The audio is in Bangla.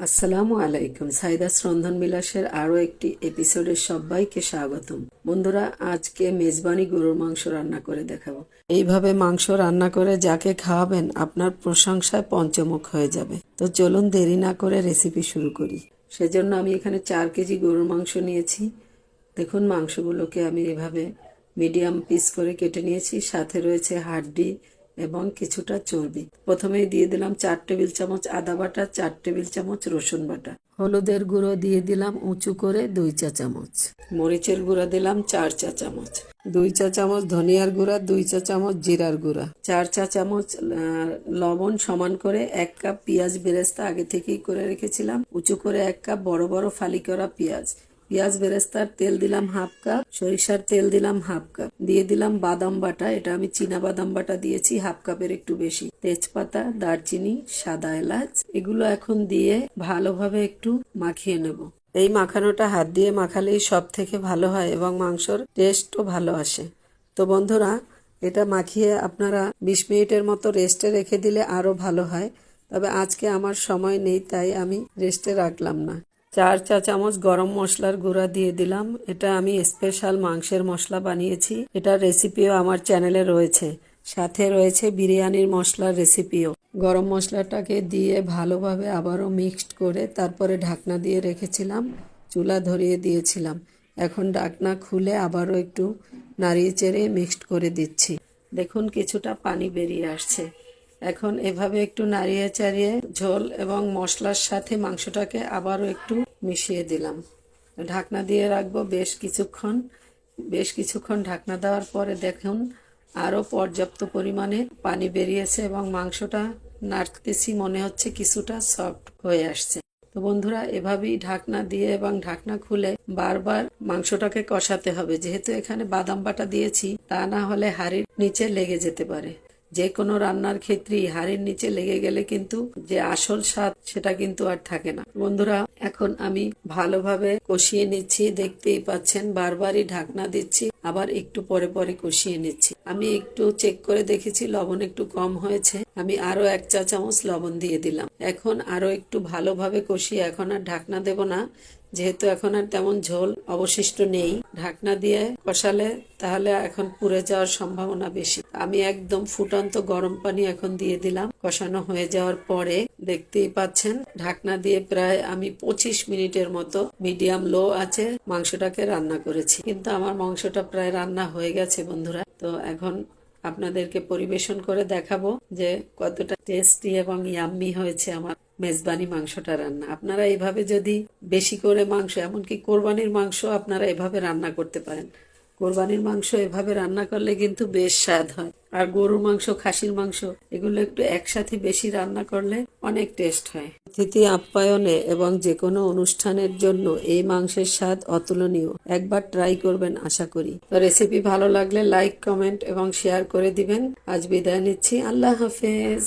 আসসালামু আলাইকুম। সাইদাস রন্ধন বিলাসের আরো একটি এপিসোডে সবাইকে স্বাগতম। বন্ধুরা, আজকে মেজবানি গরুর মাংস রান্না করে দেখাবো। এইভাবে মাংস রান্না করে যাকে খাওয়াবেন আপনার প্রশংসায় পঞ্চমুখ হয়ে যাবে। তো চলুন দেরি না করে রেসিপি শুরু করি। সেজন্য আমি এখানে 4 কেজি গরুর মাংস নিয়েছি। দেখুন, মাংসগুলোকে আমি এভাবে মিডিয়াম পিস করে কেটে নিয়েছি। সাথে রয়েছে হাড্ডি এবং কিছুটা চর্বি। প্রথমেই দিয়ে দিলাম 4 টেবিল চামচ আদা বাটা, 4 টেবিল চামচ রসুন বাটা। হলুদের গুঁড়ো দিয়ে দিলাম উঁচু করে 2 চা চামচ। মরিচের গুঁড়া দিলাম 4 চা চামচ। 2 চা চামচ ধনিয়ার গুঁড়া, 2 চা চামচ জিরার গুঁড়া, 4 চা চামচ লবণ, সমান করে 1 কাপ পেঁয়াজ বেরেস্তা আগে থেকেই করে রেখেছিলাম। উঁচু করে 1 কাপ বড় বড় ফালি করা পেঁয়াজ বেরেস্তার তেল দিলাম হাফ কাপ, সরিষার তেল দিলাম হাফ কাপ, দিয়ে দিলাম বাদাম বাটা। এটা আমি চীনা বাদাম বাটা দিয়েছি হাফ কাপের একটু বেশি। তেজপাতা, দারচিনি, সাদা এলাচ, এগুলো এখন দিয়ে ভালোভাবে একটু মাখিয়ে নেব। এই মাখানোটা হাত দিয়ে মাখালেই সব থেকে ভালো হয় এবং মাংসর টেস্টও ভালো আসে। তো বন্ধুরা, এটা মাখিয়ে আপনারা 20 মিনিটের মতো রেস্টে রেখে দিলে আরো ভালো হয়। তবে আজকে আমার সময় নেই, তাই আমি রেস্টে রাখলাম না। 4 চা চামচ গরম মশলার গুঁড়া দিয়ে দিলাম। এটা আমি স্পেশাল মাংসের মশলা বানিয়েছি। এটার রেসিপিও আমার চ্যানেলে রয়েছে। সাথে রয়েছে বিরিয়ানির মশলার রেসিপিও। গরম মশলাটাকে দিয়ে ভালোভাবে আবারও মিক্সড করে তারপরে ঢাকনা দিয়ে রেখেছিলাম, চুলা ধরিয়ে দিয়েছিলাম। এখন ঢাকনা খুলে আবারও একটু নাড়িয়ে চেড়ে মিক্সড করে দিচ্ছি। দেখুন, কিছুটা পানি বেরিয়ে আসছে। এখন এভাবে একটু নাড়িয়ে চাড়িয়ে ঝোল এবং মশলার সাথে মাংসটাকে আবারও একটু মিশিয়ে দিলাম। ঢাকনা দিয়ে রাখবো বেশ কিছুক্ষণ ঢাকনা দেওয়ার পরে দেখুন আরও পর্যাপ্ত পরিমাণে পানি বেরিয়েছে এবং মাংসটা নাড়তেছি, মনে হচ্ছে কিছুটা সফট হয়ে আসছে। তো বন্ধুরা, এভাবেই ঢাকনা দিয়ে এবং ঢাকনা খুলে বারবার মাংসটাকে কষাতে হবে। যেহেতু এখানে বাদাম বাটা দিয়েছি, তা না হলে হাঁড়ির নিচে লেগে যেতে পারে। যে কোনো রান্নার ক্ষেত্রেই হাঁড়ির নিচে লেগে গেলে কিন্তু যে আসল স্বাদ সেটা কিন্তু আর থাকে না। বন্ধুরা, এখন আমি ভালোভাবে কষিয়ে নিচ্ছি। দেখতেই পাচ্ছেন বারবারই ঢাকনা দিচ্ছি, আবার একটু পরে পরে কষিয়ে নিচ্ছি। আমি একটু চেক করে দেখেছি লবণ একটু কম হয়েছে, আমি আরো 1 চা চামচ লবণ দিয়ে দিলাম। এখন আরো একটু ভালোভাবে কষিয়ে, এখন আর ঢাকনা দেব না, যেহেতু এখন আর তেমন ঝোল অবশিষ্ট নেই। ঢাকনা দিয়ে কষালে তাহলে এখন পুড়ে যাওয়ার সম্ভাবনা বেশি। আমি একদম ফুটন্ত গরম পানি এখন দিয়ে দিলাম। কষানো হয়ে যাওয়ার পরে দেখতেই পাচ্ছেন ঢাকনা দিয়ে প্রায় আমি 25 মিনিটের মতো মিডিয়াম লো আছে মাংসটাকে রান্না করেছি। কিন্তু আমার মাংসটা প্রায় রান্না হয়ে গেছে বন্ধুরা। তো এখন আপনাদেরকে পরিবেশন করে দেখাবো যে কতটা টেস্টি এবং ইয়াম্মি হয়েছে আমার মেজবানি মাংসটা রান্না। আপনারা এইভাবে যদি বেশি করে মাংস, এমনকি কোরবানির মাংস আপনারা এভাবে রান্না করতে পারেন। কোরবানির মাংস এভাবে রান্না করলে কিন্তু বেশ স্বাদ হয়। আর গরুর মাংস, খাসির মাংস, এগুলো একটু একসাথে বেশি রান্না করলে অনেক টেস্ট হয়। অতিথি আপ্যায়নে এবং যে কোনো অনুষ্ঠানের জন্য এই মাংসের স্বাদ অতুলনীয়। একবার ট্রাই করবেন আশা করি। তো রেসিপি ভালো লাগলে লাইক, কমেন্ট এবং শেয়ার করে দিবেন। আজ বিদায় নিচ্ছি। আল্লাহ হাফেজ।